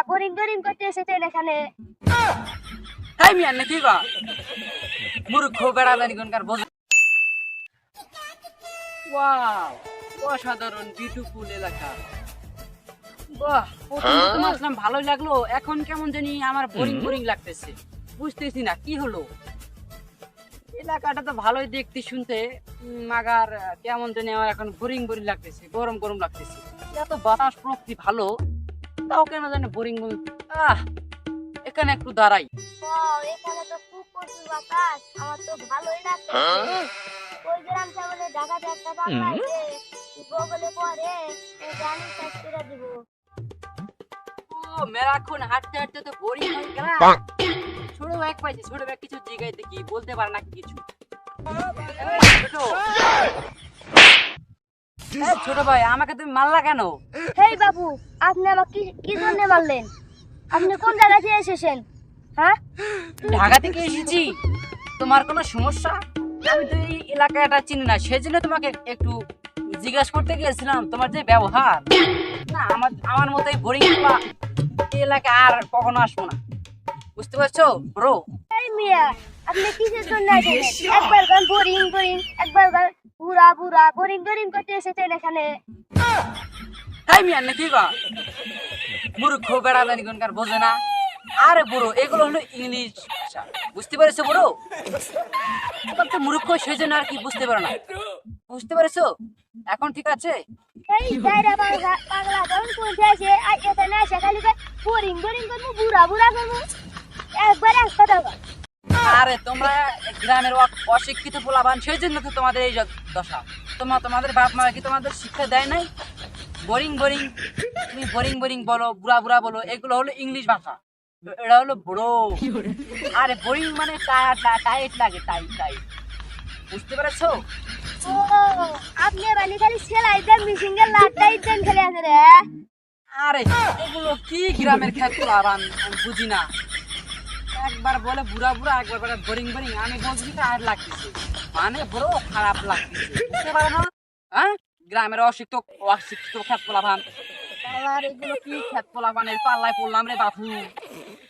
Boring boring করতে এসেছেন এখানে? তাই মিয়া নাকি বা মূর্খ বেড়া জানি কোনকার বোঝ। ওয়াও, অসাধারণ বিউটিফুল এলাকা। বাহ, প্রথম প্রথম আসলাম ভালোই লাগলো, এখন কেমন জানি আমার বোরিং বোরিং লাগতেছে, বুঝতেছি না কি হলো। এলাকাটা তো ভালোই দেখতে শুনতে, মাগার কেমন জানি আমার এখন বোরিং বোরিং লাগতেছে, গরম গরম লাগতেছে। এত বাতাস প্রকৃতি ভালো, তাও কেন জানি বোরিং বোরিং। এখানে একটু দাঁড়াই। এখানে তো খুব প্রচুর বাতাস, আমার তো ভালোই লাগছে। ওই গ্রাম সামনে ঢাকাতে একটা বাংলা আছে, বগলে পরে গানি শেষ করে দিব। মেরাক্ষণ হাঁটতে হাঁটতে তো বোরিং হয়ে গেলাম। ছোট ব্যাগ পাইছি, ছোট ব্যাগ কিছু জিগাই দেখি, বলতে পারে না কিছু। ছোট ছোট ভাই, আমাকে তুমি মারলা কেন? হেই বাবু, আপনি আমাকে কি জন্য মারলেন? আপনি কোন জায়গা থেকে এসেছেন? হ্যাঁ, ঢাকা থেকে এসেছি। তোমার কোনো সমস্যা? আমি তো এই এলাকাটা চিনি না, সেজন্য তোমাকে একটু জিজ্ঞাসা করতে গিয়েছিলাম তোমার যে ব্যবহার, না আমার আমার মতোই বোরিং এই এলাকায় আর কখনো আসবো না, বুঝতে পারছো ব্রো? এই মিয়া, আপনি কিসের জন্য এসেছেন? একবার গান বোরিং বোরিং, একবার গান বুড়া বুড়া বোরিং বোরিং করতে এসেছেন এখানে? তাই মিয়া নাকি বা মূর্খ বেড়া জানি কোনকার বোঝে না। আরে বুড়ো, এগুলো হলো ইংলিশ ভাষা, বুঝতে পেরেছো বুড়ো? তোমার তো মূর্খ, সেই জন্য আর কি বুঝতে পারো না, বুঝতে পেরেছো? এখন ঠিক আছে? এই যাইরা পাগলা পাগলা গান কোনতে আছে? আই এখানে এসে খালি বোরিং বোরিং করবো, বুড়া বুড়া করবো, একবার এক কথা বল। আরে তোমরা গ্রামের অশিক্ষিত পোলাবান, সেই জন্য তো তোমাদের এই দশা। তোমাদের বাপ মা কি তোমাদের শিক্ষা দেয় নাই? বোরিং বোরিং, তুমি বোরিং বোরিং বলো, বুড়া বুড়া বলো, এগুলো হলো ইংলিশ ভাষা, এটা হলো ব্রো। আরে বোরিং মানে টাইট লাগে, টাইট টাইট, বুঝতে পেরেছো? ও, আপনি বালি খালি সেলাই দেন, মিশিংয়ের লাটটাই দেন খেলে আছে রে। আরে এগুলো কি গ্রামের খেত পোলাবান, আমি বুঝি না। একবার বলে বুড়া বুড়া, একবার বলে বোরিং বোরিং, আমি বলছি আর লাগতেছে, মানে বড় খারাপ লাগতেছে, বুঝতে পারো না? হ্যাঁ, গ্রামের অশিক্ষিত খেত পোলাবান, আর এগুলো কি খেত পোলাবানের পাল্লায় পড়লাম রে বাপু।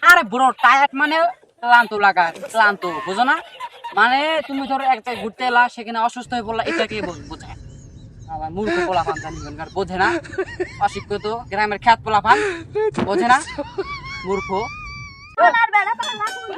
আরে বুড়ো, টায়ার্ড মানে ক্লান্ত লাগা, ক্লান্ত, বুঝো না? মানে তুমি ধরো এক জায়গায় ঘুরতে এলা, সেখানে অসুস্থ হয়ে পড়লা, এটাকে বোঝায়। আবার মূর্খ পোলাপান জানি বোঝে না, অশিক্ষিত গ্রামের খেত পোলাপান বোঝে না, মূর্খ। পালার বেড়া পালা কোন